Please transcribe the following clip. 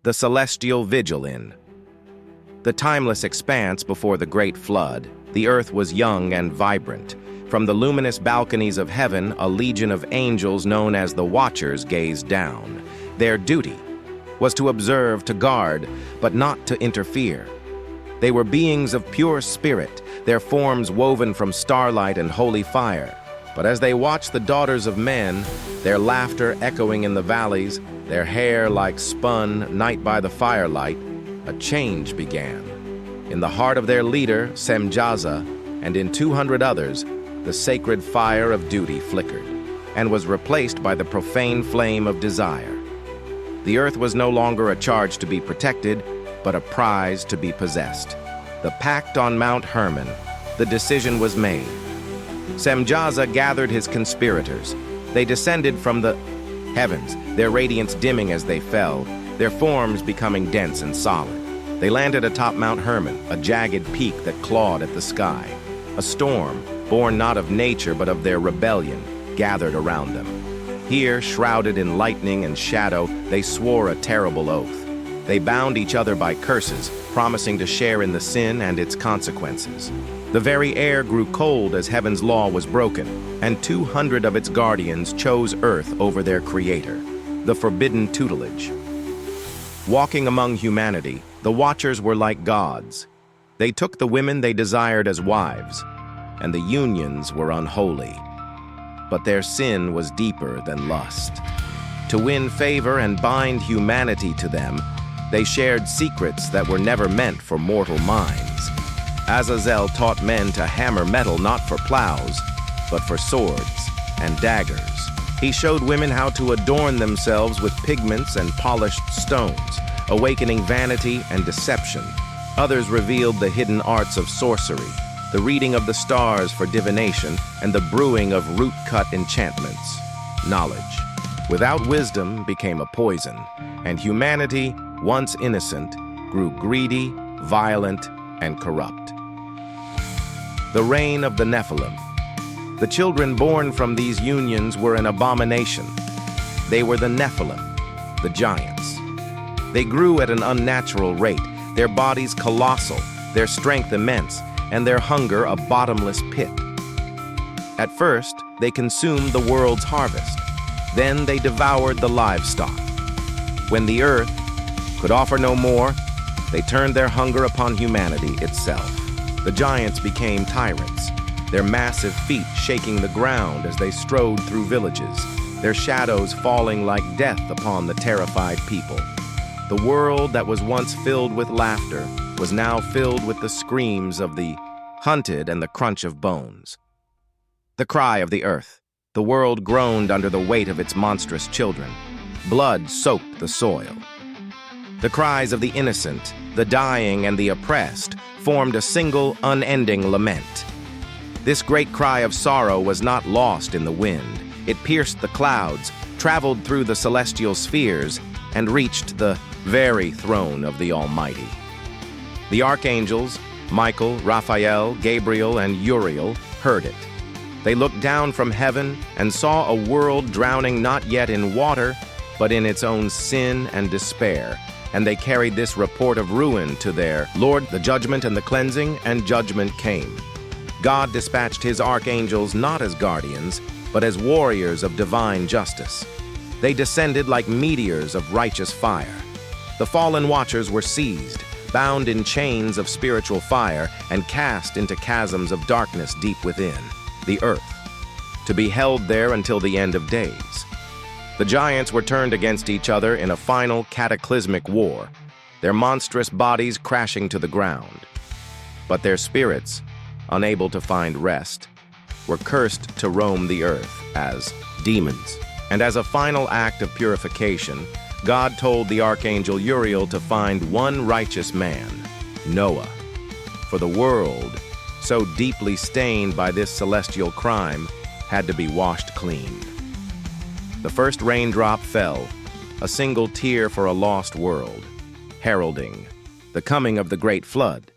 the celestial vigil in. The timeless expanse before the great flood, the earth was young and vibrant. From the luminous balconies of heaven, a legion of angels known as the Watchers gazed down. Their duty was to observe, to guard, but not to interfere. They were beings of pure spirit, their forms woven from starlight and holy fire. But as they watched the daughters of men, their laughter echoing in the valleys, their hair like spun night by the firelight, a change began. In the heart of their leader, Semjaza, and in 200 others, the sacred fire of duty flickered, and was replaced by the profane flame of desire. The earth was no longer a charge to be protected, but a prize to be possessed. The pact on Mount Hermon, the decision was made. Semjaza gathered his conspirators. They descended from the heavens, their radiance dimming as they fell, their forms becoming dense and solid. They landed atop Mount Hermon, a jagged peak that clawed at the sky. A storm, born not of nature but of their rebellion, gathered around them. Here, shrouded in lightning and shadow, they swore a terrible oath. They bound each other by curses, promising to share in the sin and its consequences. The very air grew cold as heaven's law was broken, and 200 of its guardians chose earth over their creator, the forbidden tutelage. Walking among humanity, the Watchers were like gods. They took the women they desired as wives, and the unions were unholy. But their sin was deeper than lust. To win favor and bind humanity to them, they shared secrets that were never meant for mortal minds. Azazel taught men to hammer metal not for plows, but for swords and daggers. He showed women how to adorn themselves with pigments and polished stones, awakening vanity and deception. Others revealed the hidden arts of sorcery, the reading of the stars for divination, and the brewing of root-cut enchantments. Knowledge, without wisdom, became a poison, and humanity, once innocent, grew greedy, violent, and corrupt. The reign of the Nephilim. The children born from these unions were an abomination. They were the Nephilim, the giants. They grew at an unnatural rate, their bodies colossal, their strength immense, and their hunger a bottomless pit. At first, they consumed the world's harvest. Then they devoured the livestock. When the earth could offer no more, they turned their hunger upon humanity itself. The giants became tyrants, their massive feet shaking the ground as they strode through villages, their shadows falling like death upon the terrified people. The world that was once filled with laughter was now filled with the screams of the hunted and the crunch of bones. The cry of the earth. The world groaned under the weight of its monstrous children. Blood soaked the soil. The cries of the innocent, the dying, and the oppressed formed a single, unending lament. This great cry of sorrow was not lost in the wind. It pierced the clouds, traveled through the celestial spheres, and reached the very throne of the Almighty. The Archangels, Michael, Raphael, Gabriel, and Uriel, heard it. They looked down from heaven and saw a world drowning not yet in water, but in its own sin and despair, and they carried this report of ruin to their Lord. The judgment and the cleansing, and judgment came. God dispatched his archangels not as guardians, but as warriors of divine justice. They descended like meteors of righteous fire. The fallen Watchers were seized, bound in chains of spiritual fire, and cast into chasms of darkness deep within, the earth, to be held there until the end of days. The giants were turned against each other in a final cataclysmic war, their monstrous bodies crashing to the ground. But their spirits, unable to find rest, were cursed to roam the earth as demons. And as a final act of purification, God told the Archangel Uriel to find one righteous man, Noah. For the world, so deeply stained by this celestial crime, had to be washed clean. The first raindrop fell, a single tear for a lost world, heralding the coming of the great flood.